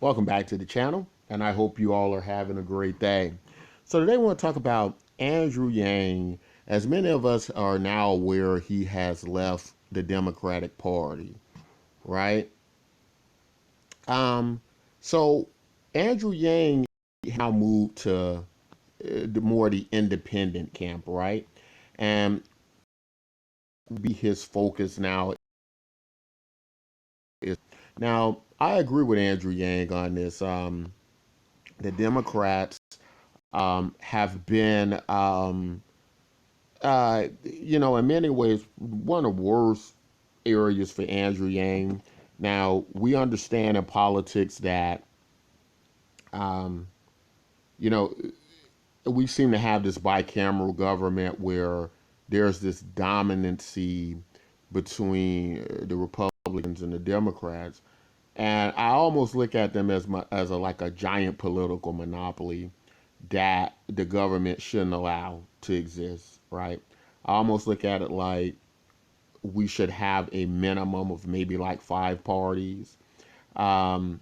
Welcome back to the channel, and I hope you all are having a great day. So today I want to talk about Andrew Yang. As many of us are now aware, he has left the Democratic Party, right? Um, so Andrew Yang now moved to the independent camp, right? And be his focus now is now. I agree with Andrew Yang on this. The Democrats have been, in many ways, one of the worst areas for Andrew Yang. Now, we understand in politics that, um, you know, we seem to have this bicameral government where there's this dominancy between the Republicans and the Democrats. And I almost look at them as like a giant political monopoly that the government shouldn't allow to exist, right? I almost look at it like we should have a minimum of maybe like five parties um,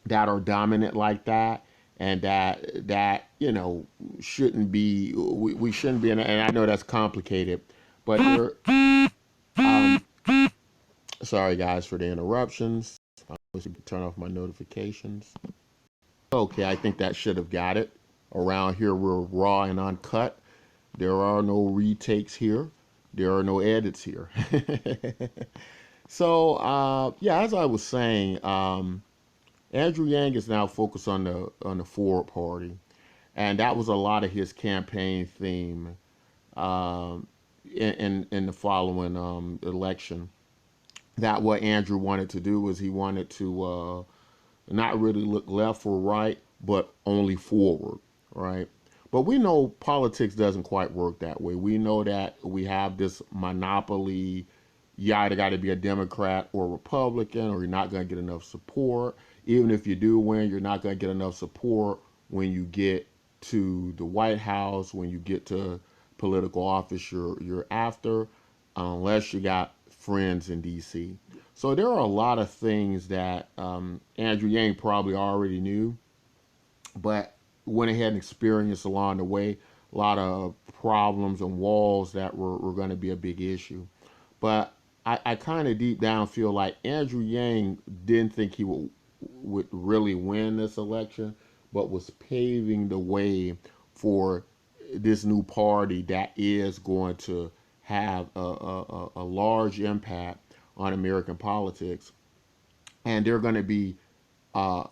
that are dominant like that, and that shouldn't be. We shouldn't be. And I know that's complicated, but um, sorry guys for the interruptions. I wish I could turn off my notifications. Okay, I think that should have got it. Around here, we're raw and uncut. There are no retakes here. There are no edits here. So, yeah, as I was saying, Andrew Yang is now focused on the Ford Party, and that was a lot of his campaign theme in the following election. That what Andrew wanted to do was he wanted to not really look left or right, but only forward, right? But we know politics doesn't quite work that way. We know that we have this monopoly. You either got to be a Democrat or a Republican, or you're not going to get enough support. Even if you do win, you're not going to get enough support when you get to the White House, when you get to political office you're after, unless you got friends in D.C. So there are a lot of things that Andrew Yang probably already knew, but went ahead and experienced along the way. A lot of problems and walls that were going to be a big issue. But I kind of deep down feel like Andrew Yang didn't think he would really win this election, but was paving the way for this new party that is going to have a large impact on American politics. And there are going to be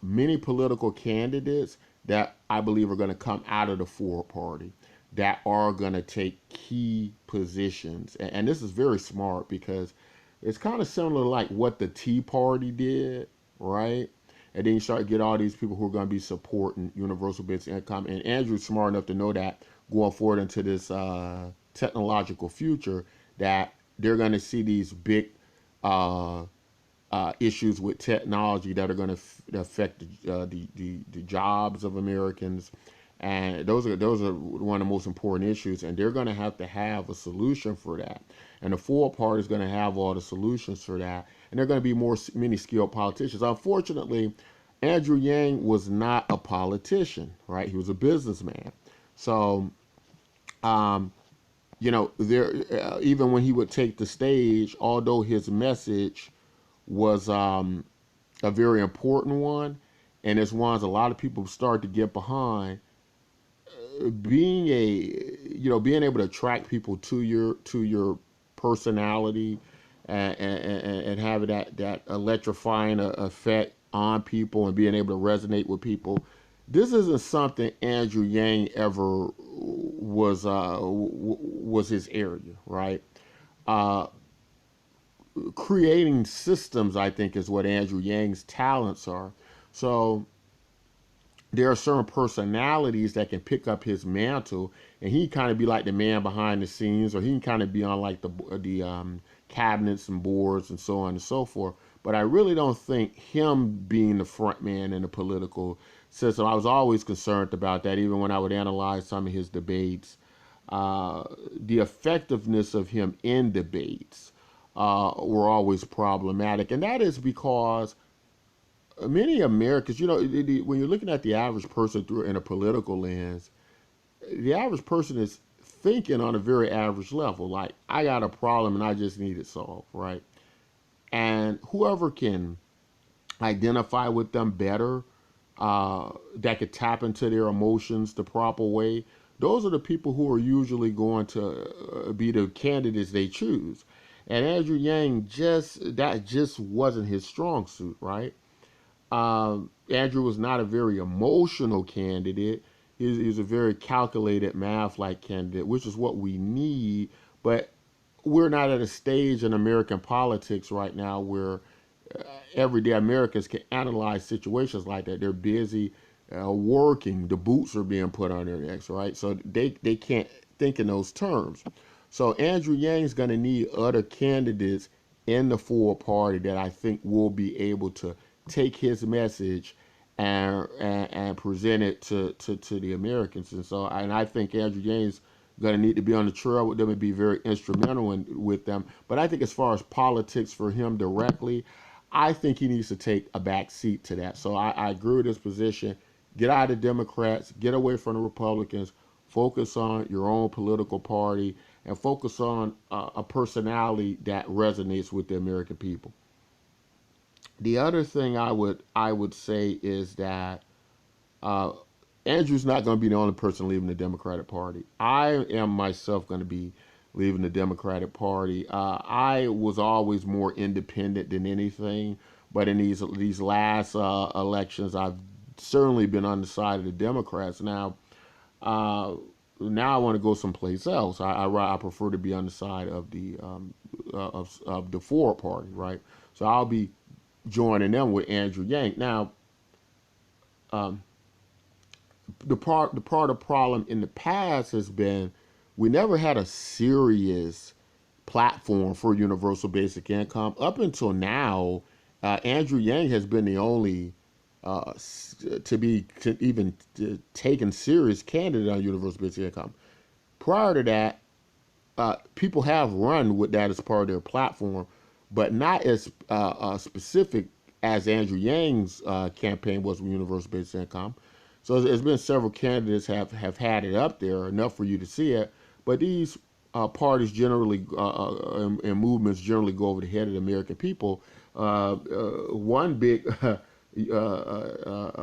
many political candidates that I believe are going to come out of the Ford Party that are going to take key positions. And this is very smart because it's kind of similar to like what the Tea Party did, right? And then you start to get all these people who are going to be supporting universal basic income. And Andrew's smart enough to know that going forward into this technological future, that they're going to see these big uh, issues with technology that are going to affect the jobs of Americans, and those are one of the most important issues. And they're going to have a solution for that. And the Ford Party is going to have all the solutions for that. And they're going to be many skilled politicians. Unfortunately, Andrew Yang was not a politician, right? He was a businessman. So, um, there even when he would take the stage, although his message was a very important one, and it's one a lot of people start to get behind. Being being able to attract people to your personality, and having that electrifying effect on people, and being able to resonate with people. This isn't something Andrew Yang ever was his area, right? Uh, Creating systems, I think, is what Andrew Yang's talents are. So there are certain personalities that can pick up his mantle, and he kind of be like the man behind the scenes, or he can kind of be on like the cabinets and boards and so on and so forth. But I really don't think him being the front man in the political system. I was always concerned about that, even when I would analyze some of his debates. The effectiveness of him in debates were always problematic, and that is because many Americans, when you're looking at the average person through in a political lens, the average person is thinking on a very average level. Like, I got a problem and I just need it solved, right? And whoever can identify with them better, that could tap into their emotions the proper way, those are the people who are usually going to be the candidates they choose. And Andrew Yang just wasn't his strong suit, right? Andrew was not a very emotional candidate. He's a very calculated math-like candidate, which is what we need. But we're not at a stage in American politics right now where everyday Americans can analyze situations like that. They're busy working. The boots are being put on their necks, right? So they can't think in those terms. So Andrew Yang's going to need other candidates in the Ford party that I think will be able to take his message and present it to the Americans. And I think Andrew Yang's going to need to be on the trail with them and be very instrumental with them. But I think as far as politics for him directly, I think he needs to take a back seat to that. So I agree with his position. Get out of the Democrats, get away from the Republicans, focus on your own political party, and focus on a personality that resonates with the American people. The other thing I would say is that uh, Andrew's not going to be the only person leaving the Democratic Party. I am myself going to be leaving the Democratic Party. I was always more independent than anything, but in these last elections, I've certainly been on the side of the Democrats. Uh, now I want to go someplace else. I prefer to be on the side of the Ford Party, right? So I'll be joining them with Andrew Yang. Now, um, the part of the problem in the past has been we never had a serious platform for universal basic income. Up until now, Andrew Yang has been the only to be even taken serious candidate on universal basic income. Prior to that, people have run with that as part of their platform, but not as specific as Andrew Yang's campaign was with universal basic income. So there's been several candidates have had it up there enough for you to see it, but these parties generally and movements generally go over the head of the American people. One big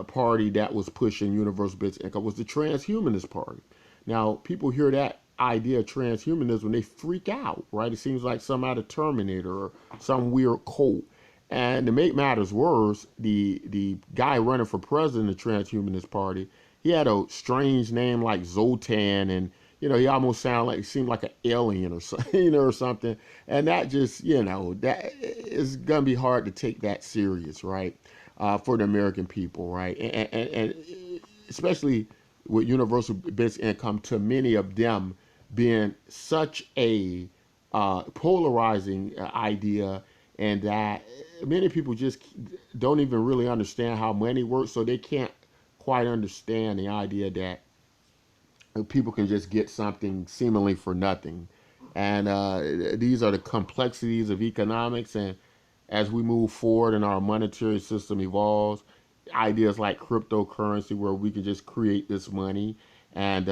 party that was pushing universal basic income was the Transhumanist Party. Now, people hear that idea of transhumanism, they freak out, right? It seems like some out of Terminator or some weird cult. And to make matters worse, the guy running for president of the Transhumanist Party, he had a strange name like Zoltan, and he almost seemed like an alien or something, or something. And that just, that is gonna be hard to take that serious, right? For the American people, right? And especially with universal basic income, to many of them being such a polarizing idea, and that many people just don't even really understand how money works, so they can't quite understand the idea that people can just get something seemingly for nothing. And these are the complexities of economics. And as we move forward and our monetary system evolves, ideas like cryptocurrency, where we can just create this money and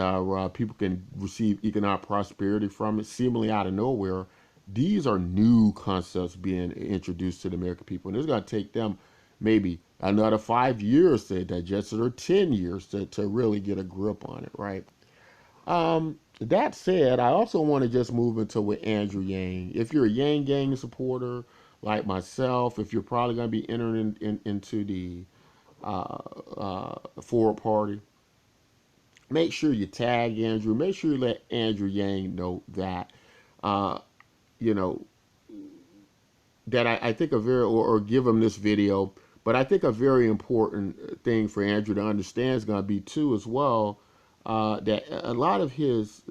people can receive economic prosperity from it seemingly out of nowhere. These are new concepts being introduced to the American people. And it's going to take them maybe another 5 years to digest it, or 10 years to really get a grip on it, right? That said, I also want to just move into with Andrew Yang. If you're a Yang Gang supporter like myself, if you're probably going to be entering into the Ford Party, make sure you tag Andrew. Make sure you let Andrew Yang know that, uh, you know, that I think a very, or give him this video. But I think a very important thing for Andrew to understand is going to be too as well, that a lot of his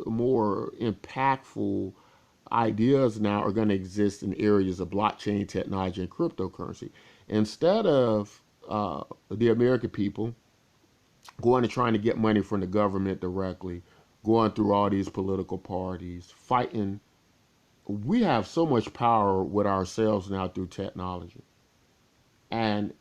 more impactful ideas now are going to exist in areas of blockchain technology and cryptocurrency. Instead of the American people going and trying to get money from the government directly, going through all these political parties, fighting, we have so much power with ourselves now through technology. And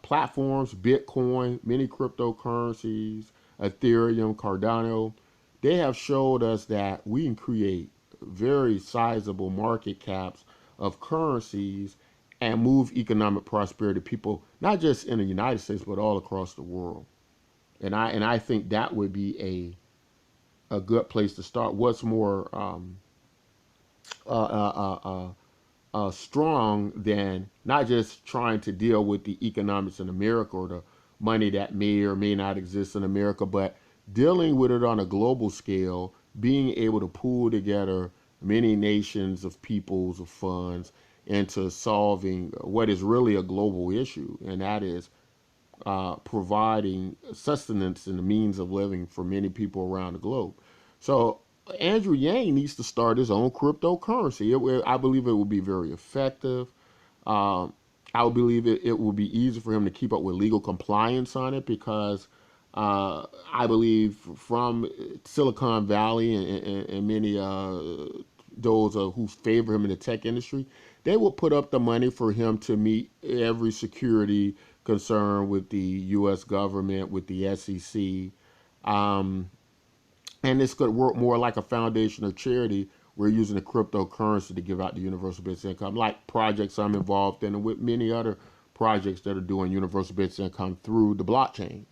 platforms, Bitcoin, many cryptocurrencies, Ethereum, Cardano, they have showed us that we can create very sizable market caps of currencies and move economic prosperity to people, not just in the United States, but all across the world. And I think that would be a good place to start. What's more uh, uh, uh, strong than not just trying to deal with the economics in America or the money that may or may not exist in America, but dealing with it on a global scale, being able to pool together many nations of peoples of funds into solving what is really a global issue, and that is providing sustenance and the means of living for many people around the globe. So Andrew Yang needs to start his own cryptocurrency. I believe it will be very effective. Um, I would believe it will be easy for him to keep up with legal compliance on it because I believe from Silicon Valley and many those who favor him in the tech industry, they will put up the money for him to meet every security concern with the U.S. government, with the SEC. Um, and this could work more like a foundation or charity. We're using the cryptocurrency to give out the universal basic income, like projects I'm involved in, and with many other projects that are doing universal basic income through the blockchain.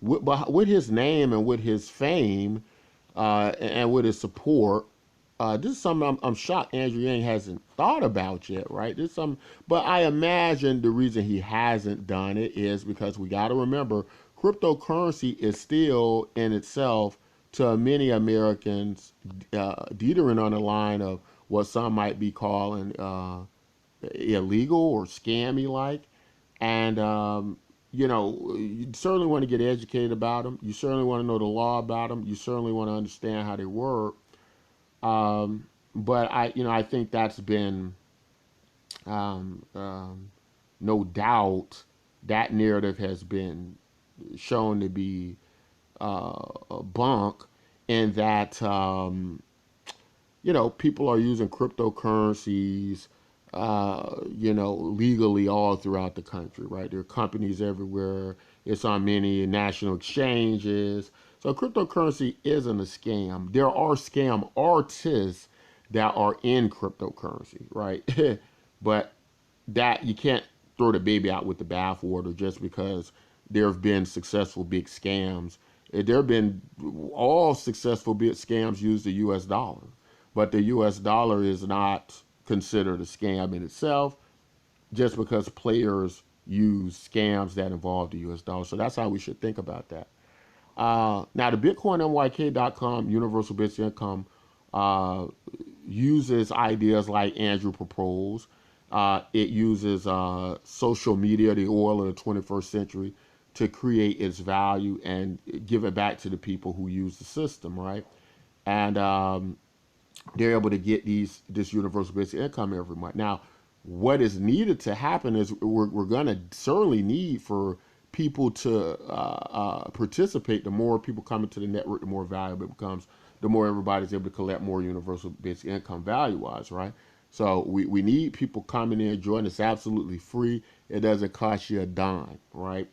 With his name and with his fame and with his support, this is something I'm shocked Andrew Yang hasn't thought about yet, right? This is some, but I imagine the reason he hasn't done it is because we got to remember cryptocurrency is still in itself to many Americans teetering on the line of what some might be calling illegal or scammy like, and you certainly want to get educated about them. You certainly want to know the law about them. You certainly want to understand how they work. But I think that's been um, um, no doubt that narrative has been shown to be a bunk, in that people are using cryptocurrencies, legally all throughout the country, right? There are companies everywhere. It's on many national exchanges. So cryptocurrency isn't a scam. There are scam artists that are in cryptocurrency, right? But that you can't throw the baby out with the bathwater just because there have been successful big scams. There have been all successful big scams use the U.S. dollar, but the U.S. dollar is not considered a scam in itself just because players use scams that involve the U.S. dollar. So that's how we should think about that. Now, the BitcoinMYK.com Universal Basic Income uh, uses ideas like Andrew proposed. It uses social media, the oil of the 21st century, to create its value and give it back to the people who use the system, right? And they're able to get this universal basic income every month. Now, what is needed to happen is we're going to certainly need for people to participate. The more people come into the network, the more valuable it becomes. The more everybody's able to collect more universal basic income value-wise, right? So we need people coming in, joining. It's absolutely free. It doesn't cost you a dime, right?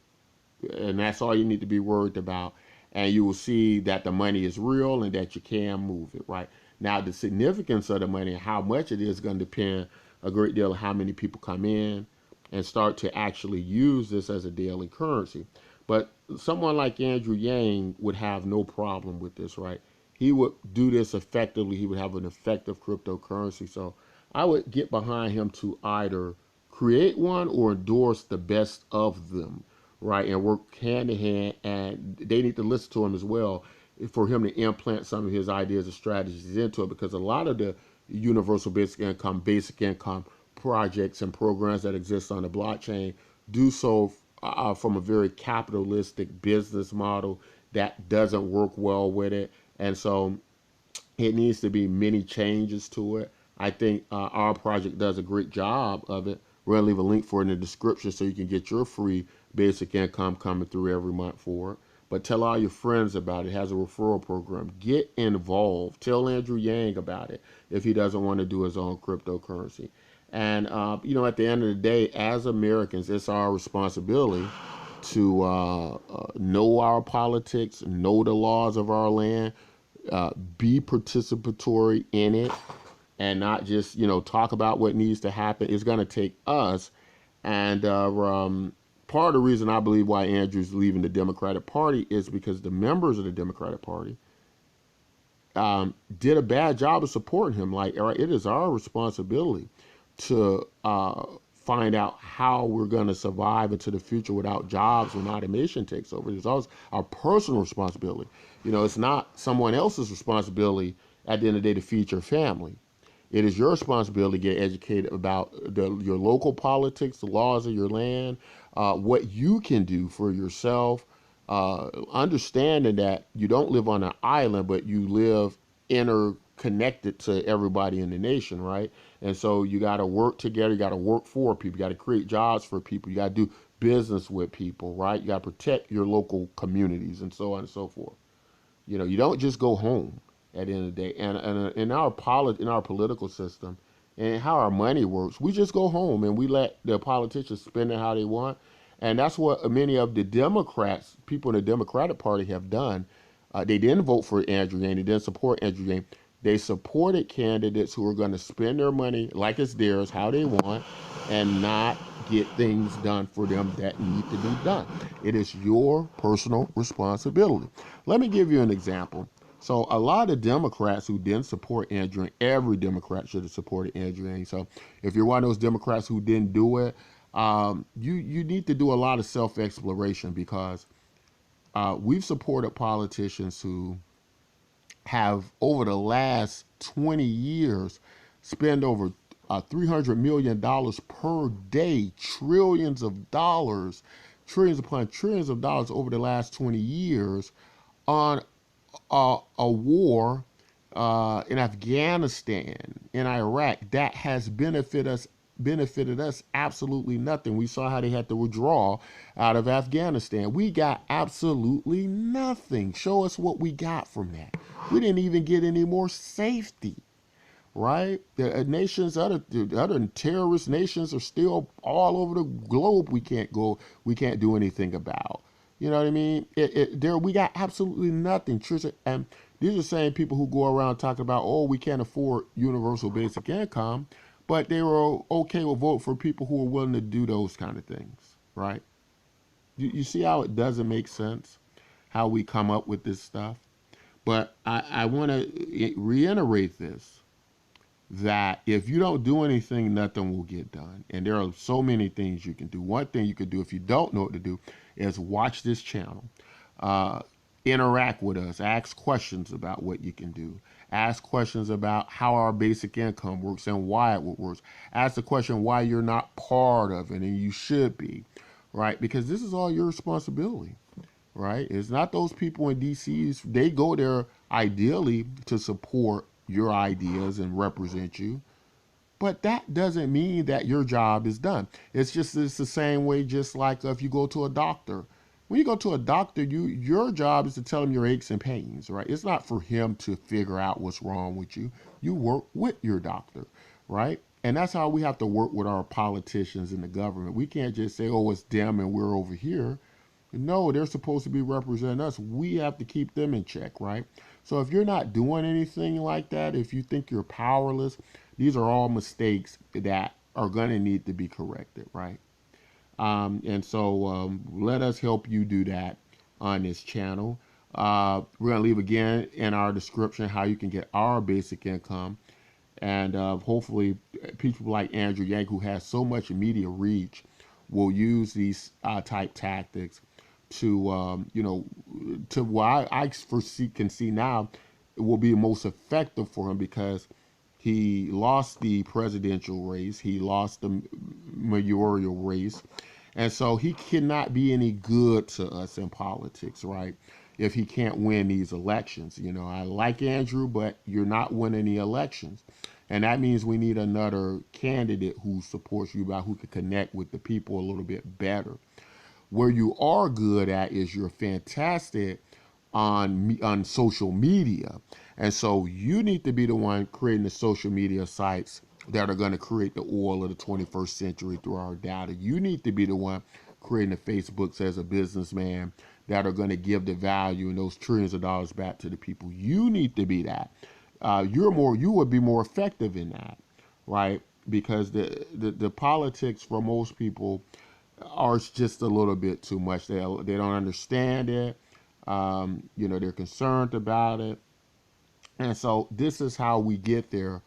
And that's all you need to be worried about. And you will see that the money is real and that you can move it, right? Now, the significance of the money and how much it is going to depend a great deal on how many people come in and start to actually use this as a daily currency. But someone like Andrew Yang would have no problem with this, right? He would do this effectively. He would have an effective cryptocurrency. So I would get behind him to either create one or endorse the best of them, right? And work hand in hand. And they need to listen to him as well for him to implant some of his ideas and strategies into it, because a lot of the universal basic income projects and programs that exist on the blockchain do so from a very capitalistic business model that doesn't work well with it. And so it needs to be many changes to it. I think our project does a great job of it. We're going to leave a link for it in the description so you can get your free basic income coming through every month for it. But tell all your friends about it. It has a referral program. Get involved. Tell Andrew Yang about it if he doesn't want to do his own cryptocurrency. And at the end of the day, as Americans, it's our responsibility to know our politics, know the laws of our land, be participatory in it, and not just talk about what needs to happen. It's going to take us. And part of the reason I believe why Andrew's leaving the Democratic Party is because the members of the Democratic Party did a bad job of supporting him. Like, all right, it is our responsibility to find out how we're going to survive into the future without jobs when automation takes over. It's always our personal responsibility. It's not someone else's responsibility at the end of the day to feed your family. It is your responsibility to get educated about your local politics, the laws of your land, what you can do for yourself, understanding that you don't live on an island, but you live interconnected to everybody in the nation, right? And so you got to work together. You got to work for people. You got to create jobs for people. You got to do business with people, right? You got to protect your local communities and so on and so forth. You don't just go home at the end of the day. And in our political system and how our money works, we just go home and we let the politicians spend it how they want. And that's what many of the Democrats, people in the Democratic Party, have done. They didn't vote for Andrew Yang. They didn't support Andrew Yang. They supported candidates who are going to spend their money like it's theirs, how they want, and not get things done for them that need to be done. It is your personal responsibility. Let me give you an example. So a lot of Democrats who didn't support Andrew, every Democrat should have supported Andrew Yang. So if you're one of those Democrats who didn't do it, you need to do a lot of self-exploration, because we've supported politicians who have over the last 20 years spend over $300 million per day, trillions upon trillions of dollars over the last 20 years on a war in Afghanistan, in Iraq, that has benefited us absolutely nothing. We saw how they had to withdraw out of Afghanistan. We got absolutely nothing. Show us what we got from that. We didn't even get any more safety, right? The nations, other terrorist nations are still all over the globe. We can't do anything about. You know what I mean? There, we got absolutely nothing. And these are the same people who go around talking about, oh, we can't afford universal basic income, but they were okay with vote for people who are willing to do those kind of things, right? You see how it doesn't make sense, how we come up with this stuff? But I want to reiterate this, that if you don't do anything, nothing will get done. And there are so many things you can do. One thing you could do if you don't know what to do is watch this channel. Interact with us. Ask questions about what you can do. Ask questions about how our basic income works and why it works. Ask the question why you're not part of it, and you should be, right? Because this is all your responsibility, right? It's not those people in DC's. They go there ideally to support your ideas and represent you. But that doesn't mean that your job is done. It's the same way, just like if you go to a doctor. When you go to a doctor, your job is to tell him your aches and pains, right? It's not for him to figure out what's wrong with you. You work with your doctor, right? And that's how we have to work with our politicians in the government. We can't just say, oh, it's them and we're over here. No, they're supposed to be representing us. We have to keep them in check, right? So if you're not doing anything like that, if you think you're powerless, these are all mistakes that are going to need to be corrected, right? And so let us help you do that on this channel. We're going to leave again in our description how you can get our basic income. And hopefully people like Andrew Yang, who has so much media reach, will use these type tactics to, to what I can see now, it will be most effective for him, because he lost the presidential race. He lost the mayoral race. And so he cannot be any good to us in politics, right? If he can't win these elections. I like Andrew, but you're not winning the elections. And that means we need another candidate who supports you, who can connect with the people a little bit better. Where you are good at is you're fantastic on social media. And so you need to be the one creating the social media sites that are going to create the oil of the 21st century through our data. You need to be the one creating the Facebooks as a businessman that are going to give the value and those trillions of dollars back to the people. You need to be that. You would be more effective in that, right? Because the politics for most people are just a little bit too much. They don't understand it. They're concerned about it. And so this is how we get there,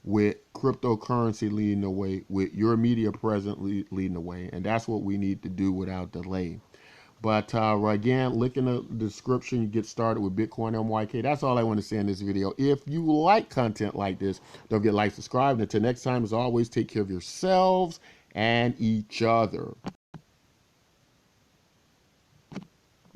with cryptocurrency leading the way, with your media presently leading the way. And that's what we need to do without delay. But again, link in the description. You get started with Bitcoin MYK. That's all I want to say in this video. If you like content like this, don't forget to like, subscribe. And until next time, as always, take care of yourselves and each other.